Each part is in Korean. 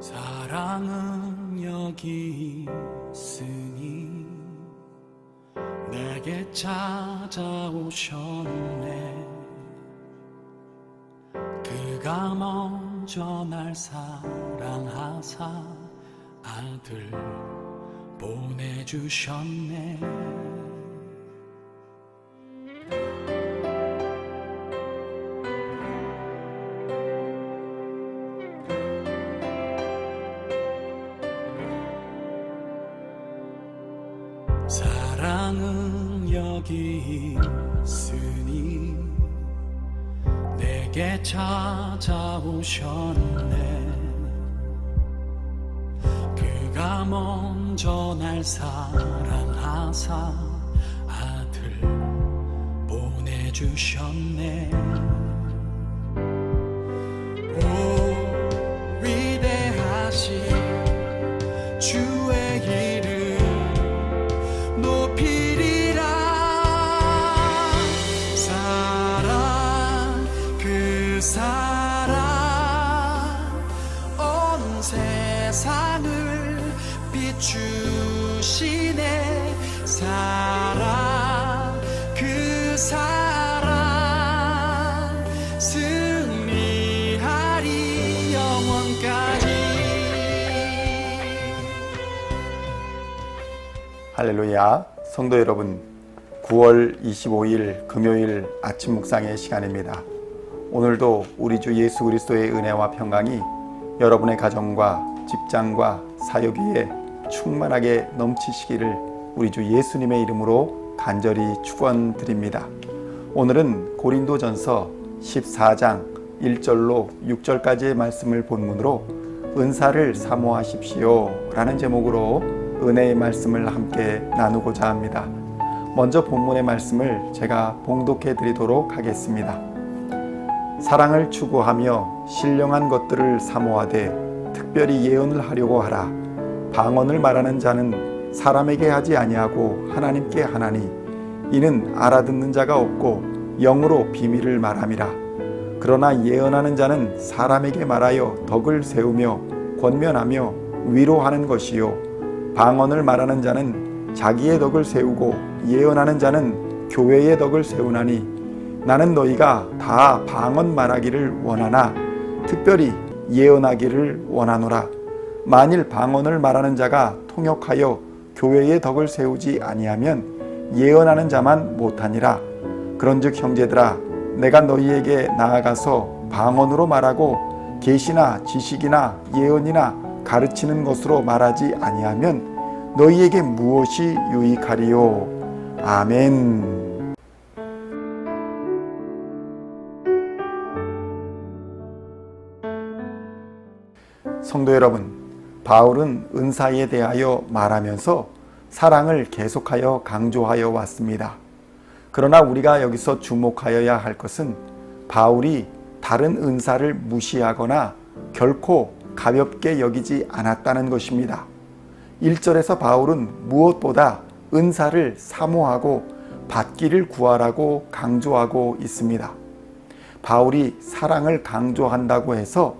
사랑은 여기 있으니 내게 찾아오셨네. 그가 먼저 날 사랑하사 아들 보내주셨네. 사랑은 여기 있으니 내게 찾아오셨네. 그가 먼저 날 사랑하사 아들 보내주셨네. 오 위대하신 주의 이름 높이리라. 사랑 그 사랑 온 세상을 비추시네. 사랑 그 사랑 승리하리 영원까지. 할렐루야. 성도 여러분, 9월 25일 금요일 아침 묵상의 시간입니다. 오늘도 우리 주 예수 그리스도의 은혜와 평강이 여러분의 가정과 직장과 사역 위에 충만하게 넘치시기를 우리 주 예수님의 이름으로 간절히 축원드립니다. 오늘은 고린도전서 14장 1절로 6절까지의 말씀을 본문으로 은사를 사모하십시오 라는 제목으로 은혜의 말씀을 함께 나누고자 합니다. 먼저 본문의 말씀을 제가 봉독해 드리도록 하겠습니다. 사랑을 추구하며 신령한 것들을 사모하되 특별히 예언을 하려고 하라. 방언을 말하는 자는 사람에게 하지 아니하고 하나님께 하나니 이는 알아듣는 자가 없고 영으로 비밀을 말함이라. 그러나 예언하는 자는 사람에게 말하여 덕을 세우며 권면하며 위로하는 것이요 방언을 말하는 자는 자기의 덕을 세우고 예언하는 자는 교회의 덕을 세우나니 나는 너희가 다 방언 말하기를 원하나 특별히 예언하기를 원하노라. 만일 방언을 말하는 자가 통역하여 교회의 덕을 세우지 아니하면 예언하는 자만 못하니라. 그런즉 형제들아 내가 너희에게 나아가서 방언으로 말하고 계시나 지식이나 예언이나 가르치는 것으로 말하지 아니하면 너희에게 무엇이 유익하리요. 아멘. 성도 여러분, 바울은 은사에 대하여 말하면서 사랑을 계속하여 강조하여 왔습니다. 그러나 우리가 여기서 주목하여야 할 것은 바울이 다른 은사를 무시하거나 결코 가볍게 여기지 않았다는 것입니다. 1절에서 바울은 무엇보다 은사를 사모하고 받기를 구하라고 강조하고 있습니다. 바울이 사랑을 강조한다고 해서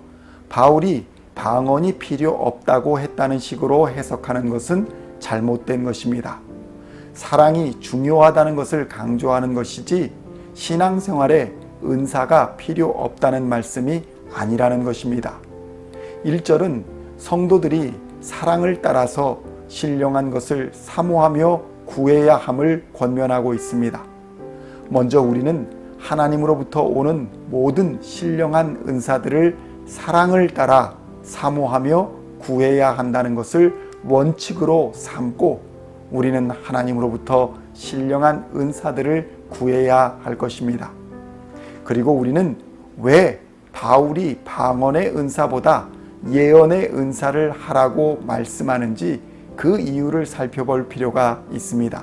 바울이 방언이 필요 없다고 했다는 식으로 해석하는 것은 잘못된 것입니다. 사랑이 중요하다는 것을 강조하는 것이지 신앙생활에 은사가 필요 없다는 말씀이 아니라는 것입니다. 1절은 성도들이 사랑을 따라서 신령한 것을 사모하며 구해야 함을 권면하고 있습니다. 먼저 우리는 하나님으로부터 오는 모든 신령한 은사들을 사랑을 따라 사모하며 구해야 한다는 것을 원칙으로 삼고 우리는 하나님으로부터 신령한 은사들을 구해야 할 것입니다. 그리고 우리는 왜 바울이 방언의 은사보다 예언의 은사를 하라고 말씀하는지 그 이유를 살펴볼 필요가 있습니다.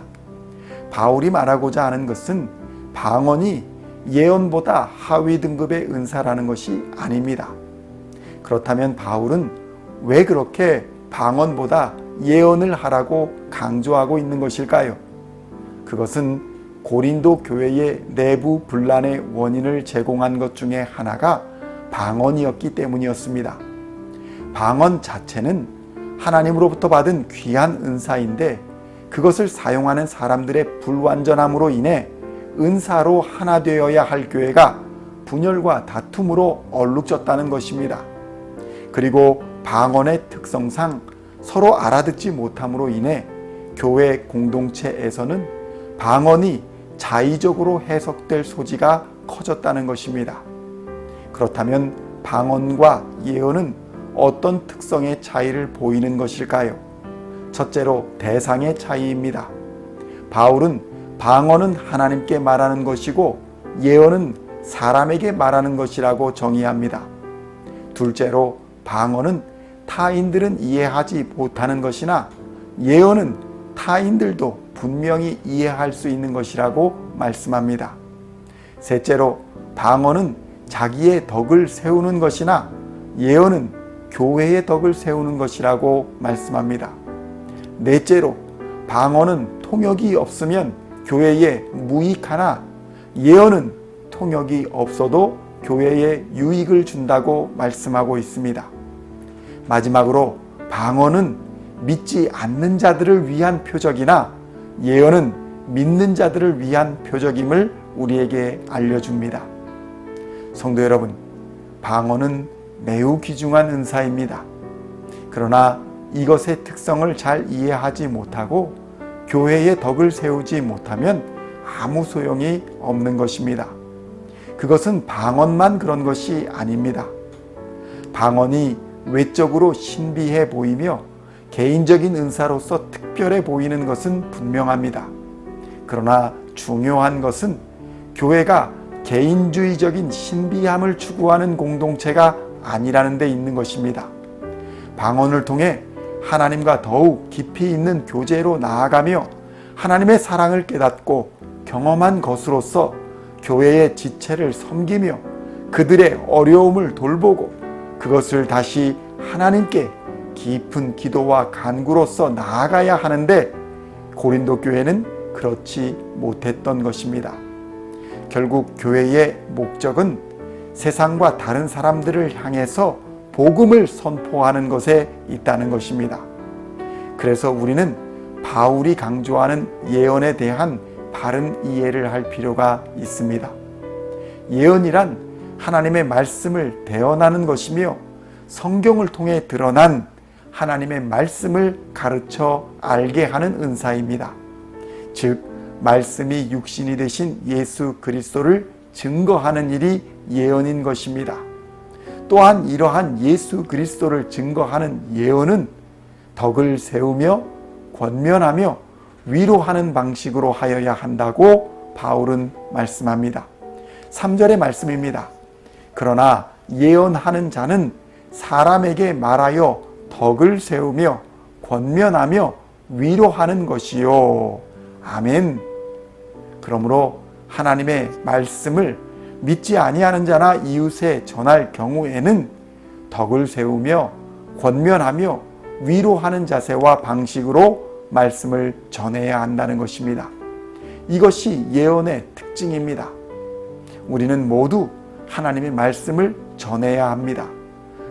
바울이 말하고자 하는 것은 방언이 예언보다 하위 등급의 은사라는 것이 아닙니다. 그렇다면 바울은 왜 그렇게 방언보다 예언을 하라고 강조하고 있는 것일까요? 그것은 고린도 교회의 내부 분란의 원인을 제공한 것 중에 하나가 방언이었기 때문이었습니다. 방언 자체는 하나님으로부터 받은 귀한 은사인데 그것을 사용하는 사람들의 불완전함으로 인해 은사로 하나 되어야 할 교회가 분열과 다툼으로 얼룩졌다는 것입니다. 그리고 방언의 특성상 서로 알아듣지 못함으로 인해 교회 공동체에서는 방언이 자의적으로 해석될 소지가 커졌다는 것입니다. 그렇다면 방언과 예언은 어떤 특성의 차이를 보이는 것일까요? 첫째로 대상의 차이입니다. 바울은 방언은 하나님께 말하는 것이고 예언은 사람에게 말하는 것이라고 정의합니다. 둘째로 방언은 타인들은 이해하지 못하는 것이나 예언은 타인들도 분명히 이해할 수 있는 것이라고 말씀합니다. 셋째로 방언은 자기의 덕을 세우는 것이나 예언은 교회의 덕을 세우는 것이라고 말씀합니다. 넷째로 방언은 통역이 없으면 교회에 무익하나 예언은 통역이 없어도 교회에 유익을 준다고 말씀하고 있습니다. 마지막으로 방언은 믿지 않는 자들을 위한 표적이나 예언은 믿는 자들을 위한 표적임을 우리에게 알려줍니다. 성도 여러분, 방언은 매우 귀중한 은사입니다. 그러나 이것의 특성을 잘 이해하지 못하고 교회의 덕을 세우지 못하면 아무 소용이 없는 것입니다. 그것은 방언만 그런 것이 아닙니다. 방언이 외적으로 신비해 보이며 개인적인 은사로서 특별해 보이는 것은 분명합니다. 그러나 중요한 것은 교회가 개인주의적인 신비함을 추구하는 공동체가 아니라는 데 있는 것입니다. 방언을 통해 하나님과 더욱 깊이 있는 교제로 나아가며 하나님의 사랑을 깨닫고 경험한 것으로서 교회의 지체를 섬기며 그들의 어려움을 돌보고 그것을 다시 하나님께 깊은 기도와 간구로서 나아가야 하는데 고린도 교회는 그렇지 못했던 것입니다. 결국 교회의 목적은 세상과 다른 사람들을 향해서 복음을 선포하는 것에 있다는 것입니다. 그래서 우리는 바울이 강조하는 예언에 대한 바른 이해를 할 필요가 있습니다. 예언이란 하나님의 말씀을 대언하는 것이며 성경을 통해 드러난 하나님의 말씀을 가르쳐 알게 하는 은사입니다. 즉 말씀이 육신이 되신 예수 그리스도를 증거하는 일이 예언인 것입니다. 또한 이러한 예수 그리스도를 증거하는 예언은 덕을 세우며 권면하며 위로하는 방식으로 하여야 한다고 바울은 말씀합니다. 3절의 말씀입니다. 그러나 예언하는 자는 사람에게 말하여 덕을 세우며 권면하며 위로하는 것이요. 아멘. 그러므로 하나님의 말씀을 믿지 아니하는 자나 이웃에 전할 경우에는 덕을 세우며 권면하며 위로하는 자세와 방식으로 말씀을 전해야 한다는 것입니다. 이것이 예언의 특징입니다. 우리는 모두 하나님의 말씀을 전해야 합니다.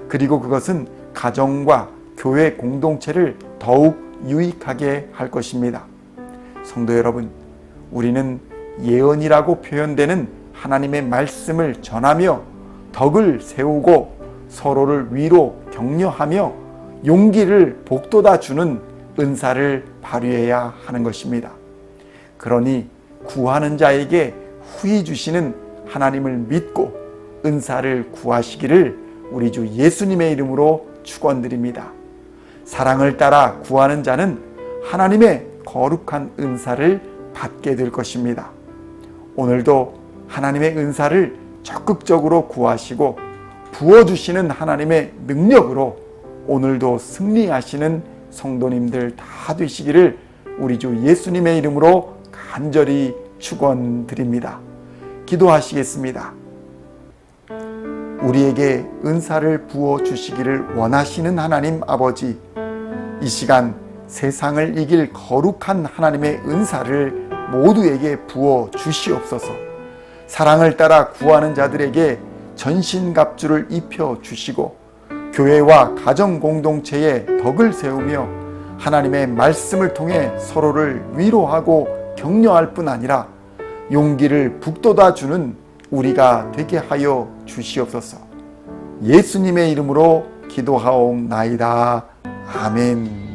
그리고 그것은 가정과 교회 공동체를 더욱 유익하게 할 것입니다. 성도 여러분, 우리는 예언이라고 표현되는 하나님의 말씀을 전하며 덕을 세우고 서로를 위로 격려하며 용기를 북돋아 주는 은사를 발휘해야 하는 것입니다. 그러니 구하는 자에게 후히 주시는 하나님을 믿고 은사를 구하시기를 우리 주 예수님의 이름으로 축원드립니다. 사랑을 따라 구하는 자는 하나님의 거룩한 은사를 받게 될 것입니다. 오늘도 하나님의 은사를 적극적으로 구하시고 부어주시는 하나님의 능력으로 오늘도 승리하시는 성도님들 다 되시기를 우리 주 예수님의 이름으로 간절히 축원드립니다. 기도하시겠습니다. 우리에게 은사를 부어주시기를 원하시는 하나님 아버지, 이 시간 세상을 이길 거룩한 하나님의 은사를 모두에게 부어 주시옵소서. 사랑을 따라 구하는 자들에게 전신갑주를 입혀 주시고 교회와 가정 공동체의 덕을 세우며 하나님의 말씀을 통해 서로를 위로하고 격려할 뿐 아니라 용기를 북돋아 주는 우리가 되게 하여 주시옵소서. 예수님의 이름으로 기도하옵나이다. 아멘.